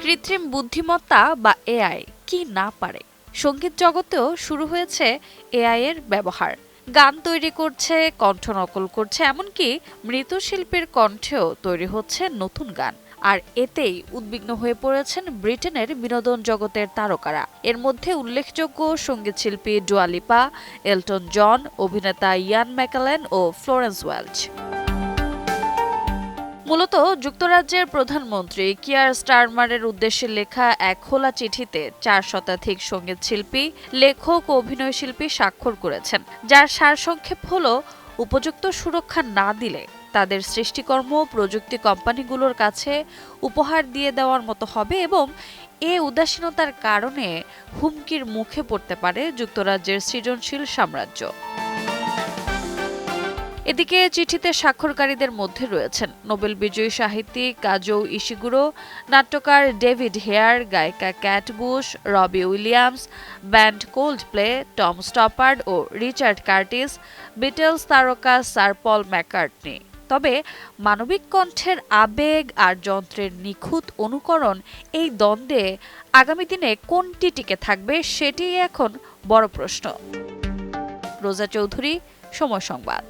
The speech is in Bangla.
কৃত্রিম বুদ্ধিমত্তা বা এআই কি না পারে। সঙ্গীত জগতেও শুরু হয়েছে এআই এর ব্যবহার। গান তৈরি করছে, কণ্ঠ নকল করছে, এমনকি মৃৎশিল্পীর কণ্ঠেও তৈরি হচ্ছে নতুন গান। আর এতেই উদ্বিগ্ন হয়ে পড়েছেন ব্রিটেনের বিনোদন জগতের তারকারা। এর মধ্যে উল্লেখযোগ্য সঙ্গীতশিল্পী ডুয়া লিপা, এলটন জন, অভিনেতা ইয়ান ম্যাকেলেন ও ফ্লোরেন্স ওয়েলচ। মূলত যুক্তরাজ্যের প্রধানমন্ত্রী কিয়ার স্টারমারের উদ্দেশ্যে লেখা এক খোলা চিঠিতে ৪ শতাধিক সঙ্গীতশিল্পী, লেখক ও অভিনয়শিল্পী স্বাক্ষর করেছেন, যার সারসংক্ষেপ হল উপযুক্ত সুরক্ষা না দিলে তাদের সৃষ্টিকর্ম প্রযুক্তি কোম্পানিগুলোর কাছে উপহার দিয়ে দেওয়ার মতো হবে এবং এ উদাসীনতার কারণে হুমকির মুখে পড়তে পারে যুক্তরাজ্যের সৃজনশীল সাম্রাজ্য। এদিকে চিঠিতে স্বাক্ষরকারীদের মধ্যে রয়েছেন নোবেল বিজয়ী সাহিত্যিক কাজু ইশিগুরো, নাট্যকার ডেভিড হেয়ার, গায়িকা ক্যাট বুশ, রবি উইলিয়ামস, ব্যান্ড কোল্ডপ্লে, টম স্টপার্ড ও রিচার্ড কার্টিস, বিটলস তারকা স্যার পল ম্যাকার্টনি। তবে মানবিক কণ্ঠের আবেগ আর যন্ত্রের নিখুঁত অনুকরণ, এই দ্বন্দ্বে আগামী দিনে কোনটি টিকে থাকবে সেটিই এখন বড় প্রশ্ন। রোজা চৌধুরী, সময় সংবাদ।